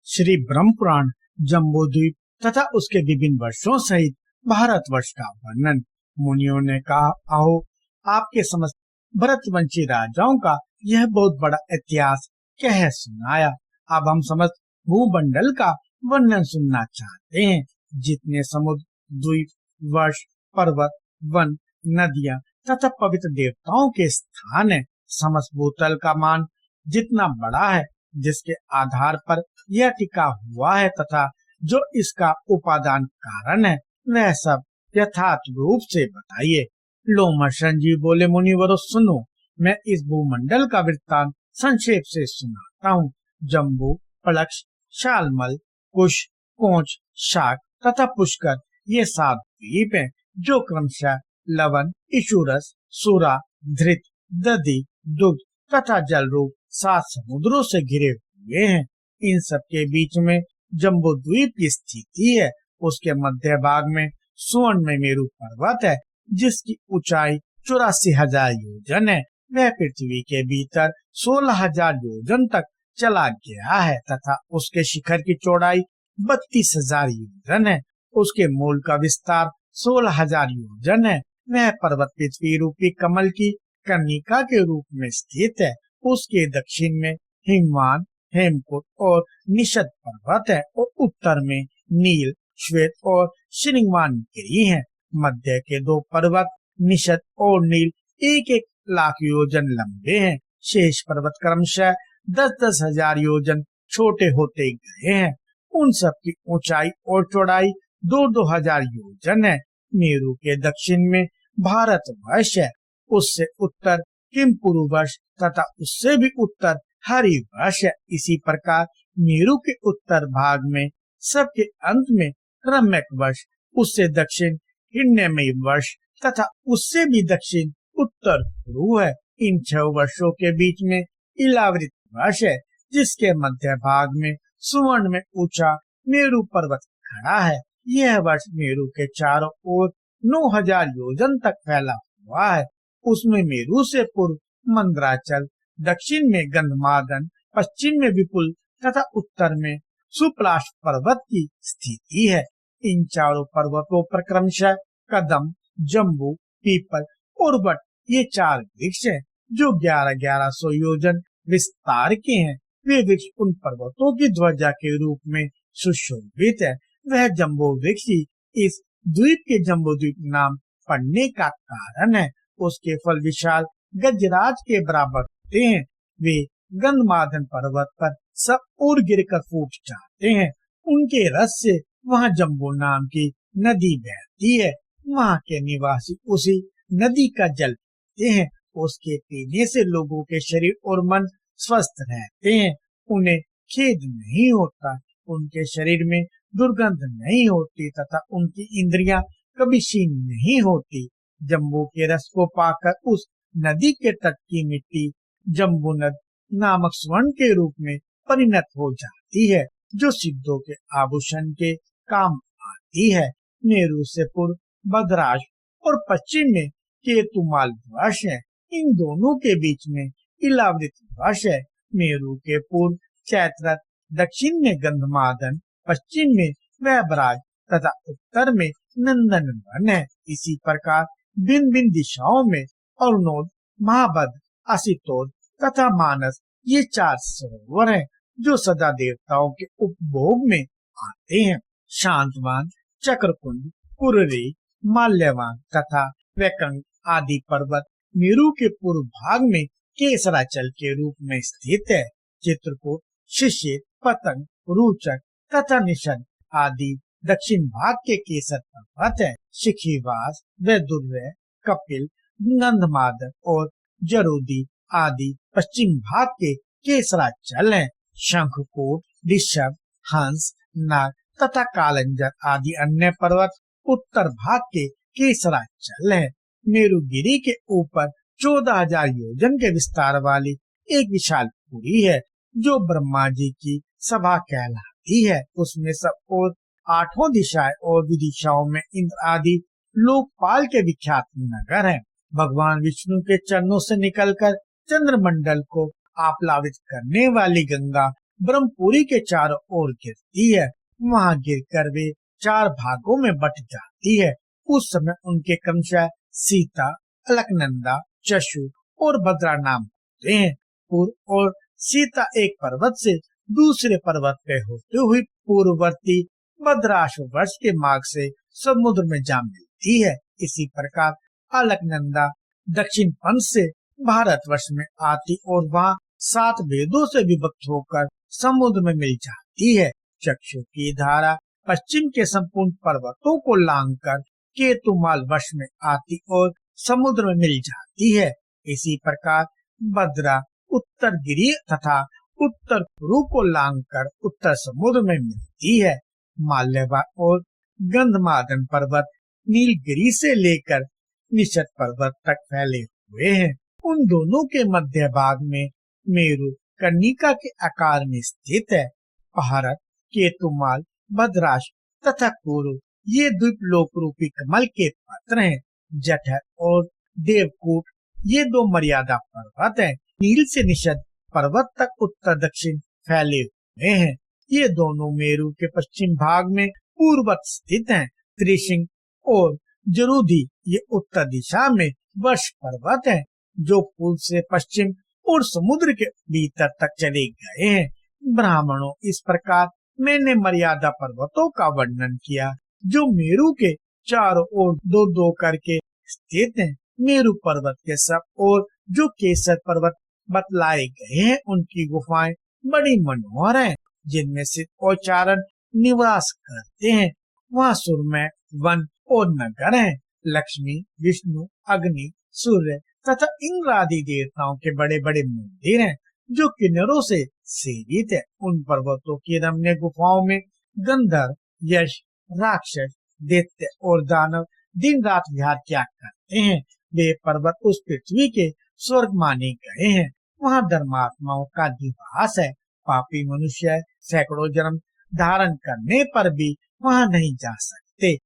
श्री ब्रह्म पुराण जम्बू द्वीप तथा उसके विभिन्न वर्षों सहित भारतवर्ष का वर्णन। मुनियों ने कहा, आओ आपके समस्त भरतवंशी राजाओं का यह बहुत बड़ा इतिहास कह सुनाया। अब हम समस्त भूमंडल का वर्णन सुनना चाहते हैं। जितने समुद्र, द्वीप, वर्ष, पर्वत, वन, नदियां तथा पवित्र देवताओं के स्थान है, समस्त भूतल का मान जितना बड़ा है, जिसके आधार पर यह टिका हुआ है तथा जो इसका उपादान कारण है, वह सब यथार्थ रूप से बताइए। लोमहर्षण जी बोले, मुनिवरों सुनो, मैं इस भूमंडल का वृत्तांत संक्षेप से सुनाता हूँ। जम्बू, पलक्ष, शालमल, कुश, कोंच, शाक तथा पुष्कर ये 7 द्वीप हैं, जो क्रमशः लवन, इशुरस, सुरा, धृत, दधि, दुग्ध तथा जल रूप 7 समुद्रों से घिरे हुए हैं। इन सब के बीच में जम्बू द्वीप की स्थिति है। उसके मध्य भाग में स्वर्ण में मेरु पर्वत है, जिसकी ऊंचाई 84,000 योजन है। वह पृथ्वी के भीतर 16,000 योजन तक चला गया है तथा उसके शिखर की चौड़ाई 32,000 योजन है। उसके मूल का विस्तार 16,000 योजन है। वह पर्वत पृथ्वी रूपी कमल की कनिका के रूप में स्थित है। उसके दक्षिण में हिमवान, हेमकूट और निषद पर्वत है और उत्तर में नील, श्वेत और श्रृंगवान गिरी है। मध्य के 2 पर्वत निषद और नील 1-1 लाख योजन लंबे हैं। शेष पर्वत क्रमशः 10-10 हजार योजन छोटे होते गए हैं। उन सब की ऊंचाई और चौड़ाई 2-2 हजार योजन है। मेरु के दक्षिण में भारतवर्ष है, उससे उत्तर किमपुरु वर्ष तथा उससे भी उत्तर हरिवर्ष है। इसी प्रकार मेरु के उत्तर भाग में सबके अंत में रम्यक वर्ष, उससे दक्षिण हिरण्यमयी वर्ष तथा उससे भी दक्षिण उत्तर कुरु है। इन 6 वर्षों के बीच में इलावृत वर्ष है, जिसके मध्य भाग में सुवर्ण में ऊंचा मेरु पर्वत खड़ा है। यह वर्ष मेरु के चारों ओर 9,000 योजन तक फैला हुआ है। उसमें मेरु से पूर्व मंदराचल, दक्षिण में गंधमादन, पश्चिम में विपुल तथा उत्तर में सुप्लाश पर्वत की स्थिति है। इन चारों पर्वतों पर क्रमशः कदम, जम्बू, पीपल और वट ये 4 वृक्ष हैं, जो 1100 योजन विस्तार के हैं। वे वृक्ष उन पर्वतों की ध्वजा के रूप में सुशोभित है। वह जम्बू वृक्ष इस द्वीप के जम्बू द्वीप नाम पड़ने का कारण है। उसके फल विशाल गजराज के बराबर होते हैं। वे गंधमादन पर्वत पर सब और गिरकर फूट जाते हैं। उनके रस से वहाँ जम्बू नाम की नदी बहती है। वहाँ के निवासी उसी नदी का जल पीते हैं। उसके पीने से लोगों के शरीर और मन स्वस्थ रहते हैं। उन्हें खेद नहीं होता, उनके शरीर में दुर्गंध नहीं होती तथा उनकी इंद्रियां कभी क्षीण नहीं होती। जम्बू के रस को पाकर उस नदी के तट की मिट्टी जम्बू नद नामक स्वर्ण के रूप में परिणत हो जाती है, जो सिद्धों के आभूषण के काम आती है। मेरु से पूर्व भद्राज और पश्चिम में केतुमाल वर्ष है। इन दोनों के बीच में इलावृत वर्ष है। मेरु के पूर्व चैत्रत, दक्षिण में गंधमादन, पश्चिम में वैबराज तथा उत्तर में नंदन वन है। इसी प्रकार भिन्न भिन्न दिशाओं में अरुणोद, महाभद्र, असितोद तथा मानस ये 4 सरोवर हैं, जो सदा देवताओं के उपभोग में आते हैं। शांतवान, चक्रकुंड, कुररी, माल्यवान तथा वैकंग आदि पर्वत मेरु के पूर्व भाग में केसराचल के रूप में स्थित है। चित्रकूट, शिशिर, पतंग, रुचक तथा निषद आदि दक्षिण भाग के केसर पर्वत है। शिखीवास, वैदुर्य, कपिल, गंधमादन और जरूदी आदि पश्चिम भाग के केसराचल हैं। शंखकोट, ऋषभ, हंस, नाग तथा कालंजर आदि अन्य पर्वत उत्तर भाग के केसराचल हैं। मेरुगिरी के ऊपर 14,000 योजन के विस्तार वाली एक विशाल पुरी है, जो ब्रह्मा जी की सभा कहलाती है। उसमें सब और 8 दिशाएं और विदिशाओं में इंद्र आदि लोकपाल के विख्यात नगर हैं। भगवान विष्णु के चरणों से निकलकर चंद्रमंडल को आप्लावित करने वाली गंगा ब्रह्मपुरी के चारों ओर गिरती है। वहाँ गिरकर वे 4 भागों में बट जाती है। उस समय उनके क्रमशः सीता, अलकनंदा, चशु और भद्रा नाम होते हैं। पूर्व और सीता एक पर्वत से दूसरे पर्वत पे होते हुए पूर्ववर्ती भद्राश्व वर्ष के मार्ग से समुद्र में जा मिलती है। इसी प्रकार अलकनंदा दक्षिण पंथ से भारतवर्ष में आती और वहाँ 7 भेदों से विभक्त होकर समुद्र में मिल जाती है। चक्षु की धारा पश्चिम के संपूर्ण पर्वतों को लांघकर केतुमाल वर्ष में आती और समुद्र में मिल जाती है। इसी प्रकार भद्रा उत्तर गिरी तथा उत्तर कुरु को लांघकर उत्तर समुद्र में मिलती है। माल्यवा और गंधमादन पर्वत नीलगिरी से लेकर निषद पर्वत तक फैले हुए हैं। उन दोनों के मध्य भाग में मेरु कनिका के आकार में स्थित है। भारत, केतुमाल, भद्राश्व तथा कुरु ये द्वीप लोक रूपी कमल के पत्र हैं। जठर और देवकूट ये 2 मर्यादा पर्वत हैं। नील से निषद पर्वत तक उत्तर दक्षिण फैले हुए हैं। ये दोनों मेरु के पश्चिम भाग में पूर्वत स्थित हैं। त्रिशिंग और जरूधी ये उत्तर दिशा में वर्ष पर्वत हैं, जो पूर्व से पश्चिम और समुद्र के भीतर तक चले गए हैं। ब्राह्मणों, इस प्रकार मैंने मर्यादा पर्वतों का वर्णन किया, जो मेरु के चारों ओर 2-2 करके स्थित हैं। मेरु पर्वत के सब और जो केसर पर्वत बतलाए गए हैं, उनकी गुफाएं बड़ी मनोहर हैं, जिनमें से औचारण निवास करते हैं। वहाँ सुरमय, वन और नगर हैं। लक्ष्मी, विष्णु, अग्नि, सूर्य तथा इंद्र आदि देवताओं के बड़े बड़े मंदिर हैं, जो किन्नरों से सेवित है। उन पर्वतों की रमणीय गुफाओं में गंधर्व, यक्ष, राक्षस, दैत्य और दानव दिन रात विहार किया करते हैं। वे पर्वत उस पृथ्वी के स्वर्ग माने गए हैं। वहाँ धर्मात्माओं का निवास है। पापी मनुष्य सैकड़ों जन्म धारण करने पर भी वहाँ नहीं जा सकते।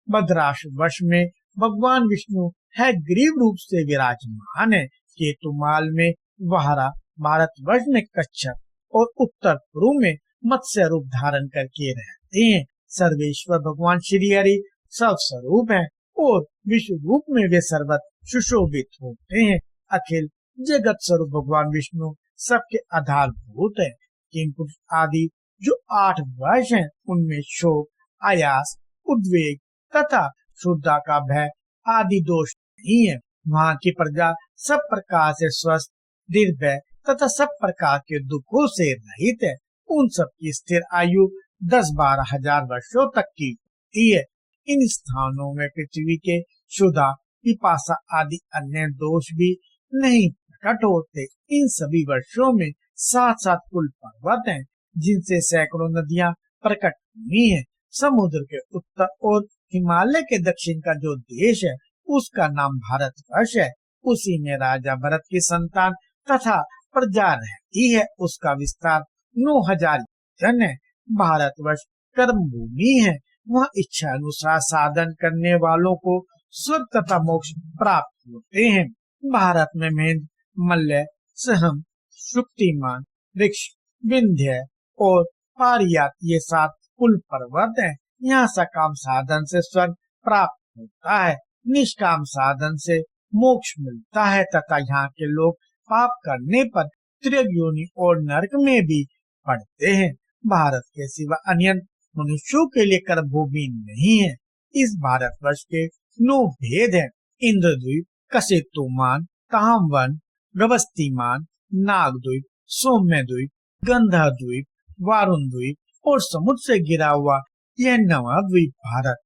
भद्राश्व वर्ष में भगवान विष्णु है ग्रीव रूप से विराजमान है। केतुमाल में वाहरा, भारतवर्ष में कच्छप और उत्तर पूर्व में मत्स्य रूप धारण करके रहते हैं। सर्वेश्वर भगवान श्री हरि सब स्वरूप है और विश्व रूप में वे सर्वत सुशोभित होते हैं। अखिल जगत स्वरूप भगवान विष्णु सबके आधारभूत है। किंतु आदि जो 8 वर्ष हैं, उनमें शोक, आयास, उद्वेग तथा शुद्धा का भय आदि दोष नहीं है। वहाँ की प्रजा सब प्रकार से स्वस्थ, निर्भय तथा सब प्रकार के दुखों से रहित है। उन सब की स्थिर आयु 10-12 हजार वर्षों तक की होती है। इन स्थानों में पृथ्वी के क्षुधा, पिपासा आदि अन्य दोष भी नहीं प्रकट होते। इन सभी वर्षों में 7-7 कुल पर्वत हैं, जिनसे सैकड़ों नदियां प्रकट हुई हैं। समुद्र के उत्तर और हिमालय के दक्षिण का जो देश है, उसका नाम भारतवर्ष है। उसी में राजा भरत की संतान तथा प्रजा रहती है। उसका विस्तार 9000 जन है। भारतवर्ष कर्म भूमि है। वहाँ इच्छा अनुसार साधन करने वालों को स्वर्ग तथा मोक्ष प्राप्त होते हैं। भारत में महेंद्र, मल्ल, सहम, शुक्तिमान, वृक्ष, विंध्य और पारियात ये 7 कुल पर्वत हैं। यहाँ सकाम साधन से स्वर्ग प्राप्त होता है, निष्काम साधन से मोक्ष मिलता है तथा यहाँ के लोग पाप करने पर त्रियोनि और नरक में भी पड़ते हैं। भारत के सिवा अन्य मनुष्यों के लिए कर्म भूमि नहीं है। इस भारतवर्ष के 9 भेद हैं: इंद्रद्वीप, कसेतुमान, तामवन, गवस्तीमान, नागद्वीप, सौम्यद्वीप, गंधद्वीप, वारुण द्वीप और समुद्र से घिरा हुआ यह नवद्वीप भारत।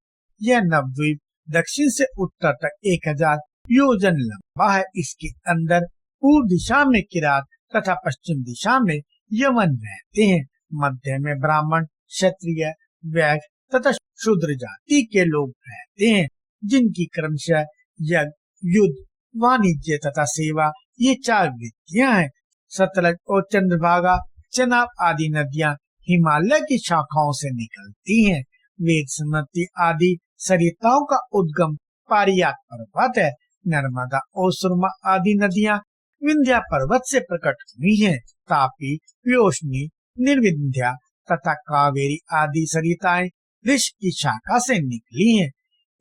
यह नवद्वीप दक्षिण से उत्तर तक 1000 योजन लंबा है। इसके अंदर पूर्व दिशा में किरात तथा पश्चिम दिशा में यवन रहते हैं। मध्य में ब्राह्मण, क्षत्रिय, वैश्य तथा शूद्र जाति के लोग रहते हैं, जिनकी क्रमशः यज्ञ, युद्ध, वाणिज्य तथा सेवा ये 4 वृत्तियां हैं। सतलज और चंद्रभागा, चनाब आदि नदियां हिमालय की शाखाओं से निकलती हैं। वेद, समति आदि सरिताओं का उद्गम पारियात पर्वत है। नर्मदा और सुरमा आदि नदियां विंध्या पर्वत से प्रकट हुई हैं। तापी, व्योष्णी, निर्विंध्या तथा कावेरी आदि सरिताएं ऋषि की शाखा से निकली हैं।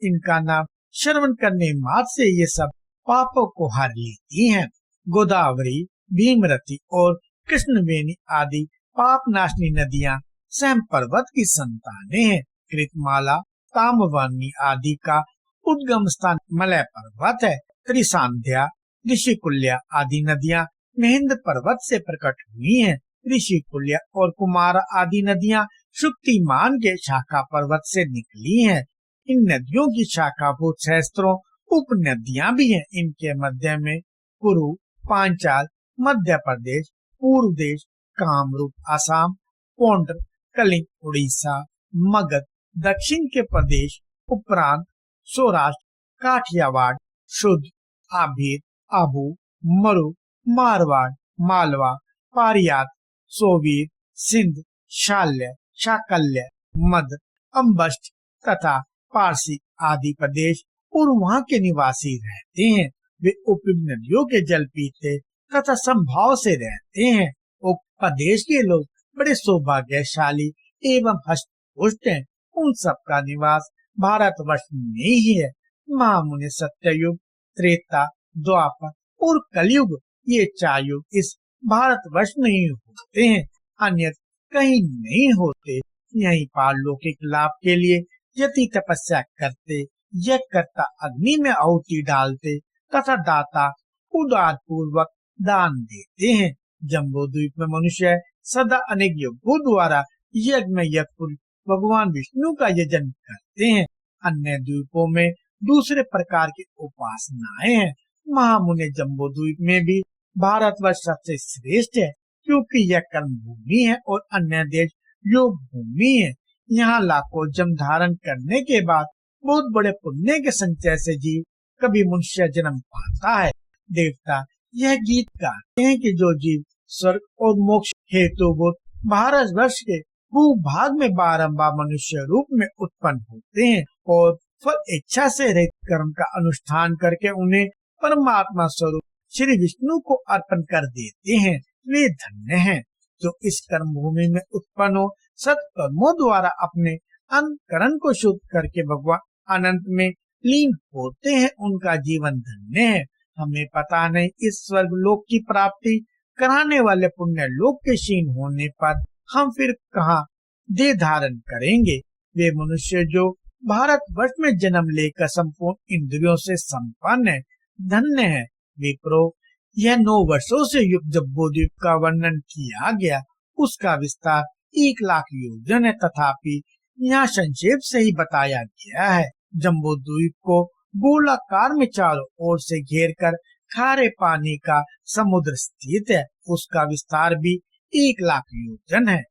इनका नाम श्रवण करने मात्र से ये सब पापों को हर लेती हैं। गोदावरी, भीमरती और कृष्णवेणी आदि पाप नाशनी नदियां स्वयं पर्वत की संतानें हैं। कृतमाला, ताम्रवर्णी आदि का उद्गम स्थान मलय पर्वत है। त्रिसांध्या, ऋषिकुल्या आदि नदियां महेंद्र पर्वत से प्रकट हुई हैं। ऋषिकुल्या और कुमार आदि नदियां शुक्तिमान के शाखा पर्वत से निकली हैं। इन नदियों की शाखाभूत सहस्त्रों उप नदियां भी हैं। इनके मध्य में कुरु, पांचाल, मध्य प्रदेश, पूर्व देश, कामरूप असम, पोंड्र, कलिंग उड़ीसा, मगध दक्षिण के प्रदेश, उपरांत सौराष्ट्र, काठियावाड़, शुद्ध, आभीर, आबू, मरु, मारवाड़, मालवा, पारियात, सोवीर, सिंध, शाल्य, शाकल्य, मध, अम्बष्ट तथा पारसी आदि प्रदेश और वहाँ के निवासी रहते हैं। वे उप नदियों के जल पीते तथा संभाव से रहते हैं। उप प्रदेश के लोग बड़े सौभाग्यशाली एवं हष्ट-पुष्ट हैं। उन सब का निवास भारतवर्ष में ही है। महामुनि सत्ययुग, त्रेता, द्वापर और कलयुग, ये चार युग इस भारतवर्ष में ही होते हैं, अन्यत्र कहीं नहीं होते। यहीं पारलौकिक लाभ के लिए यति तपस्या करते, यज्ञ करता अग्नि में आहुति डालते तथा दाता उदार पूर्वक दान देते हैं। जम्बूद्वीप में मनुष्य सदा अनेक यज्ञों द्वारा यज्ञ में यज्ञ भगवान विष्णु का यजन करते हैं। अन्य द्वीपों में दूसरे प्रकार की उपासनाएं हैं। महामुनि जम्बूद्वीप में भी भारतवर्ष सबसे श्रेष्ठ है, क्योंकि यह कर्म भूमि है और अन्य देश योग भूमि है। यहाँ लाखों जन्म धारण करने के बाद बहुत बड़े पुण्य के संचय से जीव कभी मनुष्य जन्म पाता है। देवता यह गीत गाते हैं कि जो जीव स्वर्ग और मोक्ष हेतु भारतवर्ष के भूभाग में बारंबार मनुष्य रूप में उत्पन्न होते हैं और फल इच्छा से रहित कर्म का अनुष्ठान करके उन्हें परमात्मा स्वरूप श्री विष्णु को अर्पण कर देते हैं, वे धन्य हैं। जो इस कर्म भूमि में उत्पन्न हो सत्कर्मों द्वारा अपने अंतकरण को शुद्ध करके भगवान अनंत में लीन होते हैं, उनका जीवन धन्य है। हमें पता नहीं इस स्वर्ग लोक की प्राप्ति कराने वाले पुण्य लोक के क्षीण होने पर हम फिर कहाँ देह धारण करेंगे। वे मनुष्य जो भारतवर्ष में जन्म लेकर संपूर्ण इंद्रियों से संपन्न है, धन्य है। विप्रो, यह 9 वर्षों से युक्त जम्बूद्वीप का वर्णन किया गया, उसका विस्तार 1 लाख योजन है, तथापि यहाँ संक्षेप से ही बताया गया है। जम्बूद्वीप को गोलाकार में चारों ओर से घेर कर खारे पानी का समुद्र स्थित है, उसका विस्तार भी 1 लाख योजन है।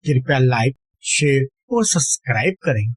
कृपया लाइक, शेयर और सब्सक्राइब करें।